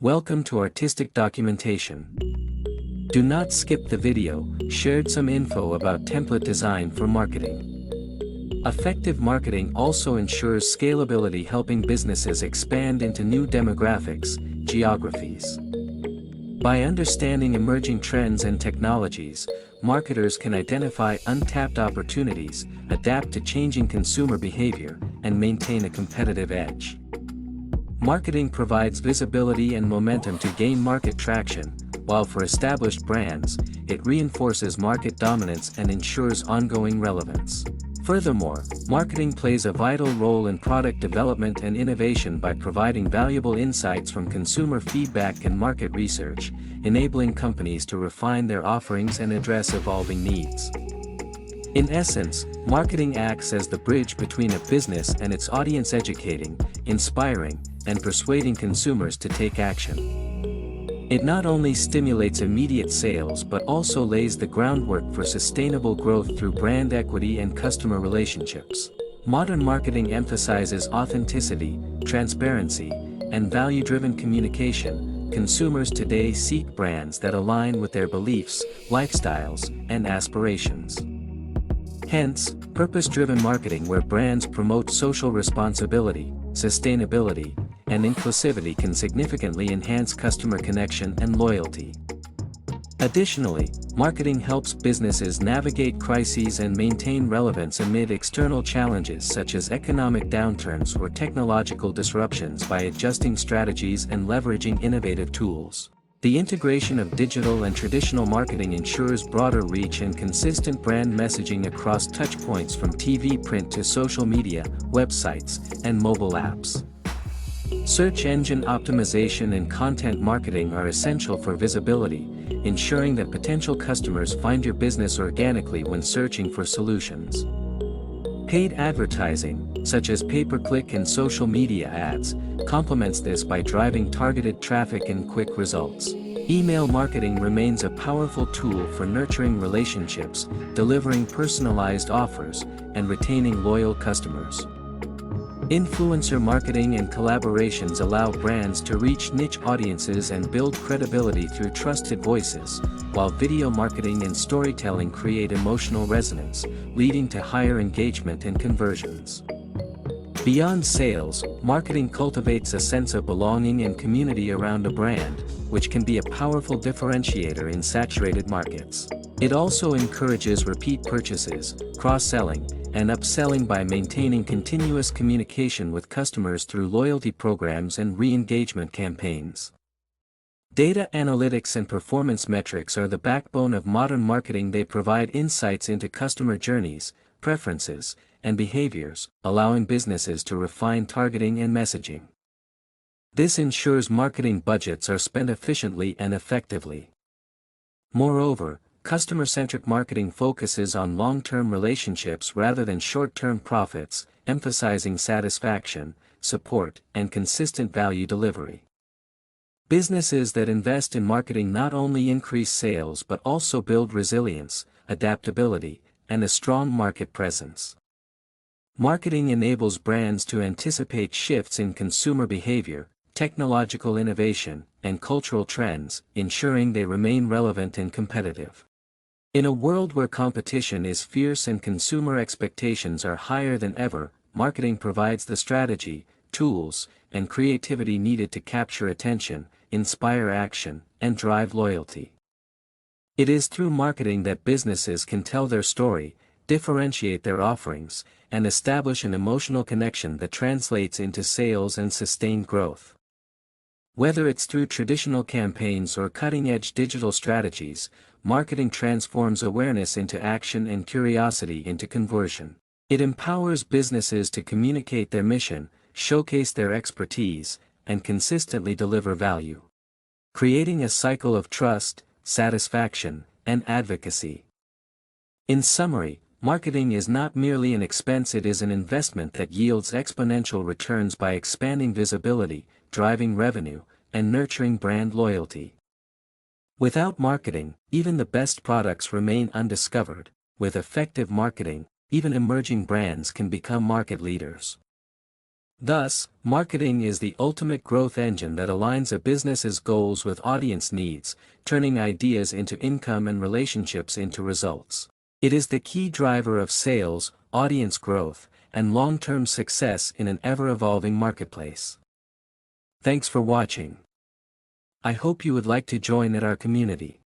Welcome to Artistic Documentation. Do not skip the video, shared some info about template design for marketing. Effective marketing also ensures scalability, helping businesses expand into new demographics, geographies. By understanding emerging trends and technologies, marketers can identify untapped opportunities, adapt to changing consumer behavior, and maintain a competitive edge. Marketing provides visibility and momentum to gain market traction, while for established brands, it reinforces market dominance and ensures ongoing relevance. Furthermore, marketing plays a vital role in product development and innovation by providing valuable insights from consumer feedback and market research, enabling companies to refine their offerings and address evolving needs. In essence, marketing acts as the bridge between a business and its audience, educating, inspiring, and persuading consumers to take action. It not only stimulates immediate sales but also lays the groundwork for sustainable growth through brand equity and customer relationships. Modern marketing emphasizes authenticity, transparency, and value-driven communication. Consumers today seek brands that align with their beliefs, lifestyles, and aspirations. Hence, purpose-driven marketing, where brands promote social responsibility, sustainability, and inclusivity, can significantly enhance customer connection and loyalty. Additionally, marketing helps businesses navigate crises and maintain relevance amid external challenges such as economic downturns or technological disruptions by adjusting strategies and leveraging innovative tools. The integration of digital and traditional marketing ensures broader reach and consistent brand messaging across touchpoints from TV, print to social media, websites, and mobile apps. Search engine optimization and content marketing are essential for visibility, ensuring that potential customers find your business organically when searching for solutions. Paid advertising, such as pay-per-click and social media ads, complements this by driving targeted traffic and quick results. Email marketing remains a powerful tool for nurturing relationships, delivering personalized offers, and retaining loyal customers. Influencer marketing and collaborations allow brands to reach niche audiences and build credibility through trusted voices, while video marketing and storytelling create emotional resonance, leading to higher engagement and conversions. Beyond sales, marketing cultivates a sense of belonging and community around a brand, which can be a powerful differentiator in saturated markets. It also encourages repeat purchases, cross-selling, and upselling by maintaining continuous communication with customers through loyalty programs and re-engagement campaigns. Data analytics and performance metrics are the backbone of modern marketing. They provide insights into customer journeys, preferences, and behaviors, allowing businesses to refine targeting and messaging. This ensures marketing budgets are spent efficiently and effectively. Moreover, customer-centric marketing focuses on long-term relationships rather than short-term profits, emphasizing satisfaction, support, and consistent value delivery. Businesses that invest in marketing not only increase sales but also build resilience, adaptability, and a strong market presence. Marketing enables brands to anticipate shifts in consumer behavior, technological innovation, and cultural trends, ensuring they remain relevant and competitive. In a world where competition is fierce and consumer expectations are higher than ever, marketing provides the strategy, tools, and creativity needed to capture attention, inspire action, and drive loyalty. It is through marketing that businesses can tell their story, differentiate their offerings, and establish an emotional connection that translates into sales and sustained growth. Whether it's through traditional campaigns or cutting-edge digital strategies, marketing transforms awareness into action and curiosity into conversion. It empowers businesses to communicate their mission, showcase their expertise, and consistently deliver value, creating a cycle of trust, satisfaction, and advocacy. In summary, marketing is not merely an expense, it is an investment that yields exponential returns by expanding visibility, driving revenue, and nurturing brand loyalty. Without marketing, even the best products remain undiscovered. With effective marketing, even emerging brands can become market leaders. Thus, marketing is the ultimate growth engine that aligns a business's goals with audience needs, turning ideas into income and relationships into results. It is the key driver of sales, audience growth, and long-term success in an ever-evolving marketplace. Thanks for watching. I hope you would like to join at our community.